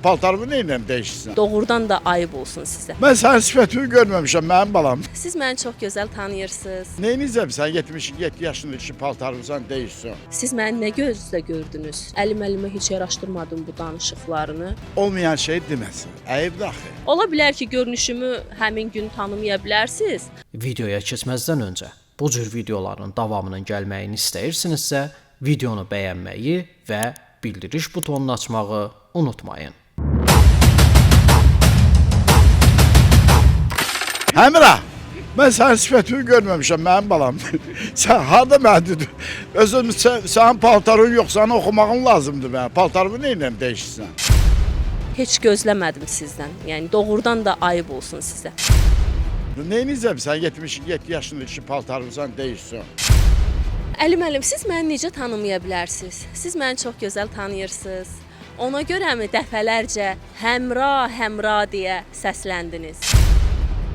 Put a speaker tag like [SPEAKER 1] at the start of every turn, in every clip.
[SPEAKER 1] paltarımı neyle dəyişirsən?
[SPEAKER 2] Doğrudan da ayıb olsun sizə.
[SPEAKER 1] Mən sənin sifətini görməmişəm, mənim balam.
[SPEAKER 2] Siz məni çox gözəl tanıyırsınız.
[SPEAKER 1] Neynizəm sən 77 yaşında kişi paltarımısan dəyişsən?
[SPEAKER 2] Siz məni nə gözlə gördünüz? Əlimə heç yaraşdırmadım bu danışıqlarını.
[SPEAKER 1] Olmayan şey deməsin. Əyibdir axı.
[SPEAKER 2] Ola bilər ki, görünüşümü həmin gün tanımaya bilərsiniz.
[SPEAKER 3] Videoya keçməzdən öncə bu cür videoların davamının gəlməyini istəyirsinizsə, videonu bəyənməyi və bildiriş butonunu açmağı unutmayın.
[SPEAKER 1] Həmra, mən sənin sifətini görməmişəm, mənim balam. Sən harda məndir? Özün sənin paltarın yox, sənin oxumağın lazımdır mənə. Paltarımı neyle dəyişirsən?
[SPEAKER 2] Heç gözləmədim sizdən. Yəni doğrudan da ayıb olsun sizə.
[SPEAKER 1] Neynizəm sən 77 yaşında kişi paltarımsan dəyişsən?
[SPEAKER 2] Əlim, siz məni necə tanımaya bilərsiniz? Siz məni çox gözəl tanıyırsınız. Ona görəmi dəfələrcə həmra deyə səsləndiniz?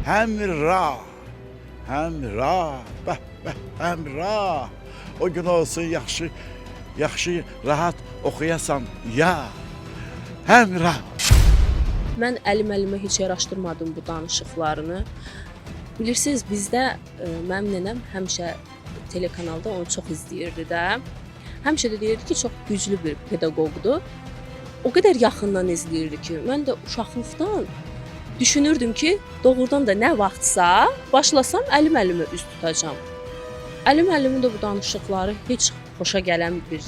[SPEAKER 1] Həmra, həmra. O gün olsun yaxşı, rahat oxuyasan, ya. Həmra.
[SPEAKER 2] Mən əlimə heç yaraşdırmadım bu danışıqlarını. Bilirsiniz, bizdə mənim nənəm həmişə telekanalda onu çox izləyirdi də. Həmişə də deyirdi ki, çox güclü bir pedaqoqdur. O qədər yaxından izləyirdi ki, mən də uşaqlıqdan düşünürdüm ki, doğrudan da nə vaxtsa başlasam əlimə üz tutacam. Əlimin də bu danışıqları heç xoşa gələn bir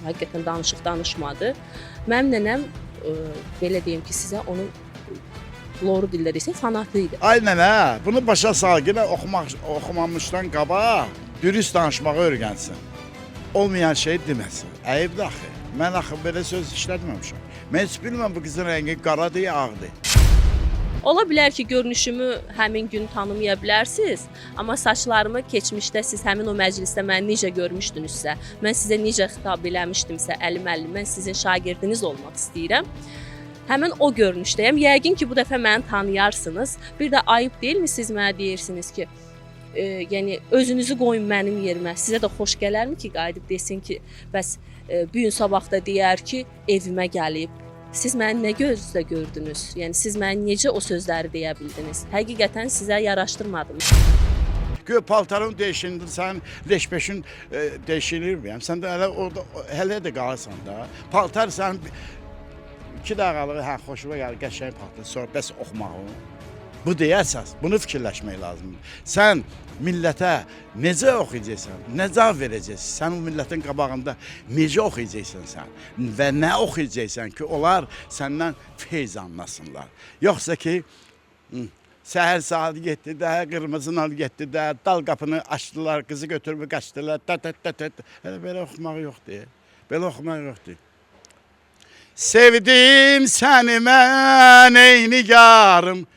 [SPEAKER 2] həqiqətən danışmadı. Mənim nənəm belə deyim ki, sizə onun loru dildə desək fanatı idi.
[SPEAKER 1] Ay nənə, bunu başa sal, yenə oxumamışdan qabaq dürüst danışmağı öyrənsin. Olmayan şey deməsin. Əyibdir axı. Mən axı belə söz işlətməmişəm. Mən heç bilməm bu qızın rəngi qaradır ya ağdır.
[SPEAKER 2] Ola bilər ki, görünüşümü həmin gün tanımaya bilərsiniz, amma saçlarımı keçmişdə siz həmin o məclisdə məni necə görmüşdünüzsə, mən sizə necə xitab eləmişdimsə, əlim, mən sizin şagirdiniz olmaq istəyirəm. Həmin o görünüşdəyəm. Yəqin ki, bu dəfə məni tanıyarsınız. Bir də ayıb deyilmi siz mənə deyirsiniz ki, yəni özünüzü qoyun mənim yerimə. Sizə də xoş gələrmi ki, qayıdıb desin ki, bəs bu gün sabahda deyər ki, evimə gəlib. Siz məni nə gözlə gördünüz? Yəni siz məni necə o sözləri deyə bildiniz? Həqiqətən sizə yaraşdırmadım.
[SPEAKER 1] Gör paltarın dəyişindir, sən leş-peşin dəyişilir mi? Sən də hələ də qalırsan da. Paltar sən 2 dəqiqəliği xoşuma gəlir, qəşəng paltar, sonra bəs oxumağı. Bu deyərsəz, bunu fikirləşmək lazımdır. Sən millətə necə oxuyacaqsan, nə cavab verəcəksən? Sən o millətin qabağında necə oxuyacaqsan sən? Və nə oxuyacaqsan ki, onlar səndən feyz anlasınlar. Yoxsa ki, səhər saat 7-də, qırmızı nal 7-də, dal qapını açdılar, qızı götürüb qaçdılar, belə oxumaq yoxdur. Belə oxumaq yoxdur. Sevdim səni mən eyni yarım.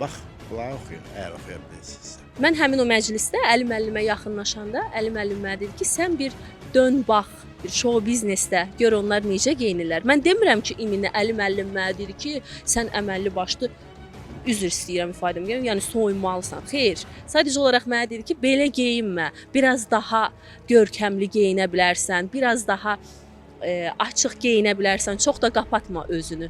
[SPEAKER 1] Bax, qulağı oxuyun, əgər oxuya bilirsiniz.
[SPEAKER 2] Mən həmin o məclisdə əlimə yaxınlaşanda əlim mənə dedi ki, sən bir dön bax, bir show biznesdə gör onlar necə geyinirlər. Mən demirəm ki, iminə əlim mənə dedi ki, sən əməlli başlı üzr istəyirəm ifadəm görüm, yəni soyunmalısan. Xeyr, sadəcə olaraq mənə dedi ki, belə geyinmə, biraz daha görkəmli geyinə bilərsən, biraz daha açıq geyinə bilərsən, çox da qapatma özünü.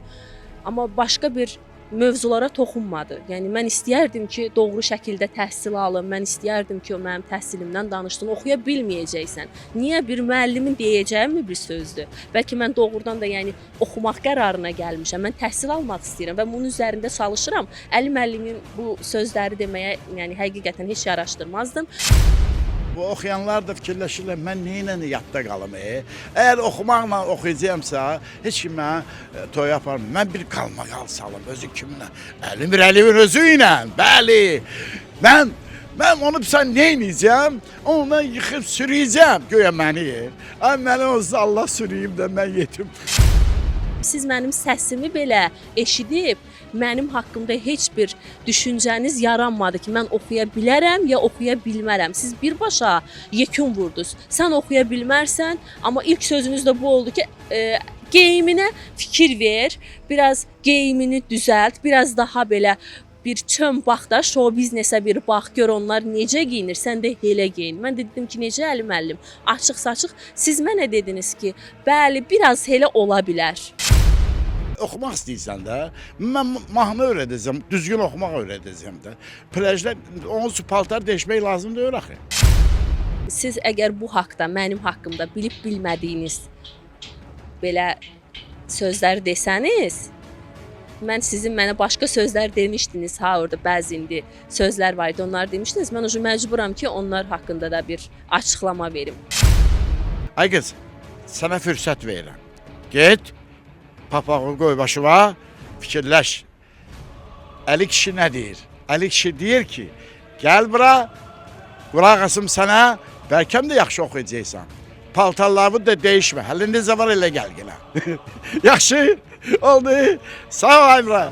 [SPEAKER 2] Amma başqa bir mövzulara toxunmadı. Yəni mən istəyərdim ki, doğru şəkildə təhsil alım. Mən istəyərdim ki, o mənim təhsilimdən danışdın, oxuya bilməyəcəksən. Niyə bir müəllimin deyəcəyi bir sözdür? Bəlkə mən doğrudan da yəni oxumaq qərarına gəlmişəm. Mən təhsil almaq istəyirəm və bunun üzərində çalışıram. Müəllimin bu sözləri deməyə yəni həqiqətən heç yaraşdırmazdım.
[SPEAKER 1] Bu oxuyanlar da fikirləşirlər, mən neynə yadda qalım? Əgər oxumaqla oxuyacağımsa, heç kim mənə toy aparmır. Mən bir qalmaqal salım, özü kiminlə? Əlimin özü ilə, bəli. Mən onu sən neynəyəcəm? Onunla yıxıb sürüyəcəm, göyə məni. Ay, məni olsa Allah sürüyüm də mən yetim.
[SPEAKER 2] Siz mənim səsimi belə eşidib, mənim haqqımda heç bir düşüncəniz yaranmadı ki, mən oxuya bilərəm ya oxuya bilmərəm. Siz birbaşa yekun vurdunuz. Sən oxuya bilmərsən, amma ilk sözünüz də bu oldu ki, geyiminə fikir ver, biraz geyimini düzəlt, biraz daha belə bir çön bax da, show biznesə bir bax, gör onlar necə geyinir, sən də elə geyin. Mən dedim ki, necə Əli müəllim, açıq-saçıq siz mənə dediniz ki, bəli, biraz elə ola bilər.
[SPEAKER 1] oxumaq istəyirsən də, mən mahnı öyrədəcəm, düzgün oxumaq öyrədəcəm də. Plyajda onun üçün paltar dəyişmək lazım deyil axı.
[SPEAKER 2] Siz əgər bu haqqda, mənim haqqımda bilib bilmədiyiniz belə sözlər desəniz, mən sizin mənə başqa sözlər demişdiniz, ha orada bəzi indi sözlər var idi, onlar demişdiniz. Mən məcburam ki, onlar haqqında da bir açıqlama verim.
[SPEAKER 1] Ay qız, sənə fürsət verirəm. Get, papağı qoy başıma, fikirləş. Əli kişi nə deyir? Əli kişi deyir ki, gəl bura, qulaq asım sənə, bəlkəm də yaxşı oxuyacaqsan. Paltarlarını da dəyişmə, hələ necə var elə gəl gələ. Yaxşı, oldu. Sağ ol Əmrə.